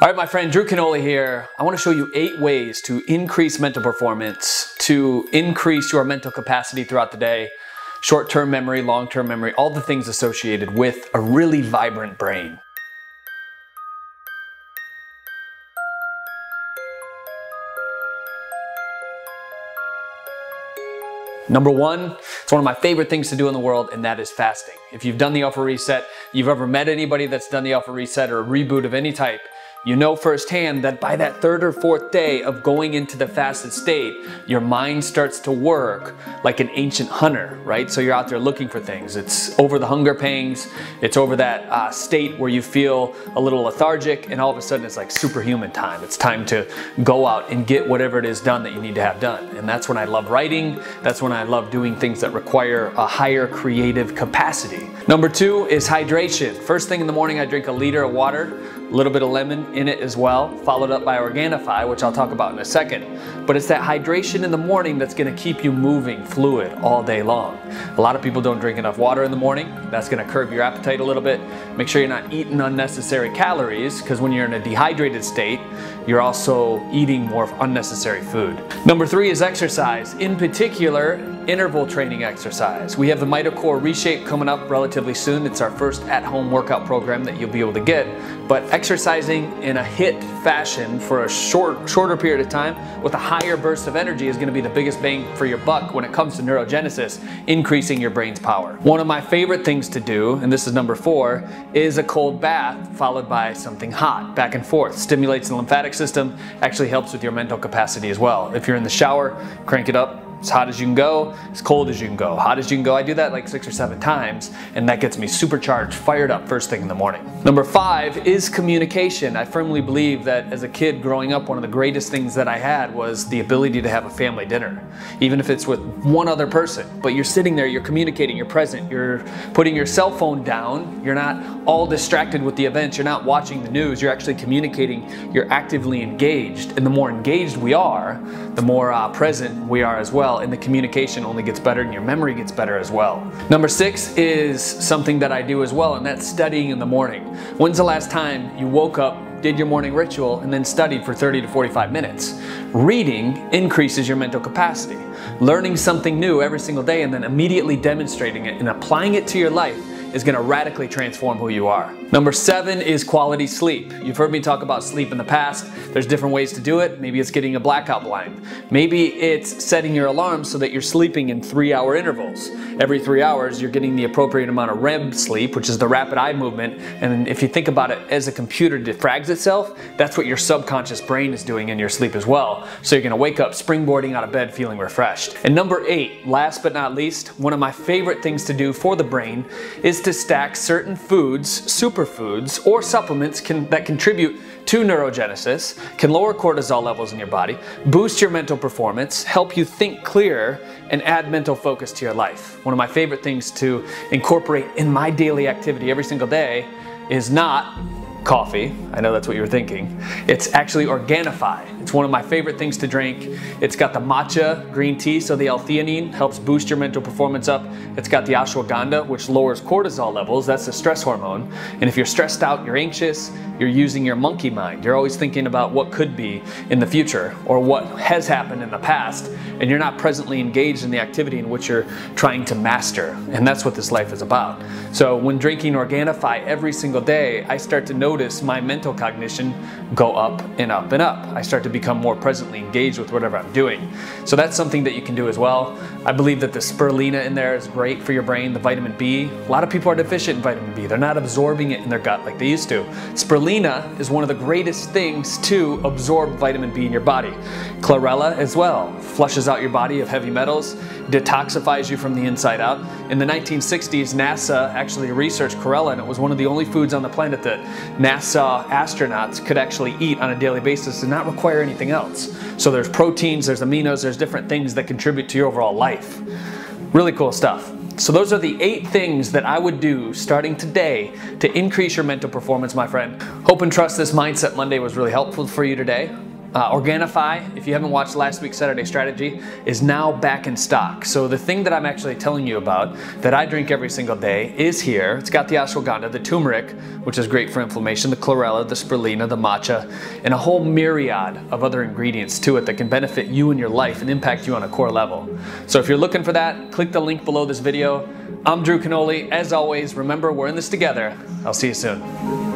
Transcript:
All right, my friend, Drew Canole here. I want to show you 8 ways to increase mental performance, to increase your mental capacity throughout the day, short-term memory, long-term memory, all the things associated with a really vibrant brain. Number 1, it's one of my favorite things to do in the world, and that is fasting. If you've done the Alpha Reset, you've ever met anybody that's done the Alpha Reset or a reboot of any type, you know firsthand that by that 3rd or 4th day of going into the fasted state, your mind starts to work like an ancient hunter, right? So you're out there looking for things. It's over the hunger pangs. It's over that state where you feel a little lethargic, and all of a sudden it's like superhuman time. It's time to go out and get whatever it is done that you need to have done. And that's when I love writing. That's when I love doing things that require a higher creative capacity. Number 2 is hydration. First thing in the morning, I drink a liter of water, a little bit of lemon in it as well, followed up by Organifi, which I'll talk about in a second. But it's that hydration in the morning that's going to keep you moving, fluid, all day long. A lot of people don't drink enough water in the morning. That's going to curb your appetite a little bit. Make sure you're not eating unnecessary calories, because when you're in a dehydrated state, you're also eating more unnecessary food. Number 3 is exercise, in particular, interval training exercise. We have the MitoCore Reshape coming up relatively soon. It's our first at-home workout program that you'll be able to get. But exercising in a HIIT fashion for a shorter period of time with a higher burst of energy is going to be the biggest bang for your buck when it comes to neurogenesis, increasing your brain's power. One of my favorite things to do, and this is number 4, is a cold bath followed by something hot, back and forth. Stimulates the lymphatic system, actually helps with your mental capacity as well. If you're in the shower, crank it up. As hot as you can go, as cold as you can go. Hot as you can go. I do that like 6 or 7 times, and that gets me supercharged, fired up first thing in the morning. Number 5 is communication. I firmly believe that as a kid growing up, one of the greatest things that I had was the ability to have a family dinner. Even if it's with one other person, but you're sitting there, you're communicating, you're present, you're putting your cell phone down, you're not all distracted with the events, you're not watching the news, you're actually communicating, you're actively engaged. And the more engaged we are, the more present we are as well. And the communication only gets better and your memory gets better as well. Number 6 is something that I do as well, and that's studying in the morning. When's the last time you woke up, did your morning ritual, and then studied for 30 to 45 minutes? Reading increases your mental capacity. Learning something new every single day and then immediately demonstrating it and applying it to your life is going to radically transform who you are. Number 7 is quality sleep. You've heard me talk about sleep in the past. There's different ways to do it. Maybe it's getting a blackout blind. Maybe it's setting your alarm so that you're sleeping in 3-hour intervals. Every 3 hours, you're getting the appropriate amount of REM sleep, which is the rapid eye movement. And if you think about it, as a computer defrags itself, that's what your subconscious brain is doing in your sleep as well. So you're going to wake up springboarding out of bed feeling refreshed. And number 8, last but not least, one of my favorite things to do for the brain is to stack certain foods, superfoods, or supplements that contribute to neurogenesis, can lower cortisol levels in your body, boost your mental performance, help you think clearer, and add mental focus to your life. One of my favorite things to incorporate in my daily activity every single day is not coffee. I know that's what you were thinking. It's actually Organifi. It's one of my favorite things to drink. It's got the matcha green tea, so the L-theanine helps boost your mental performance up. It's got the ashwagandha, which lowers cortisol levels. That's the stress hormone. And if you're stressed out, you're anxious, you're using your monkey mind. You're always thinking about what could be in the future or what has happened in the past, and you're not presently engaged in the activity in which you're trying to master. And that's what this life is about. So when drinking Organifi every single day, I start to notice my mental cognition go up and up and up. I start to become more presently engaged with whatever I'm doing. So that's something that you can do as well. I believe that the spirulina in there is great for your brain, the vitamin B. A lot of people are deficient in vitamin B. They're not absorbing it in their gut like they used to. Spirulina is one of the greatest things to absorb vitamin B in your body. Chlorella as well flushes out your body of heavy metals, detoxifies you from the inside out. In the 1960s, NASA actually researched chlorella, and it was one of the only foods on the planet that NASA astronauts could actually eat on a daily basis and not require anything else. So there's proteins, there's aminos, there's different things that contribute to your overall life. Really cool stuff. So those are the 8 things that I would do starting today to increase your mental performance, my friend. Hope and trust this Mindset Monday was really helpful for you today. Organifi, if you haven't watched last week's Saturday Strategy, is now back in stock. So the thing that I'm actually telling you about that I drink every single day is here. It's got the ashwagandha, the turmeric, which is great for inflammation, the chlorella, the spirulina, the matcha, and a whole myriad of other ingredients to it that can benefit you in your life and impact you on a core level. So if you're looking for that, click the link below this video. I'm Drew Canole. As always, remember, we're in this together. I'll see you soon.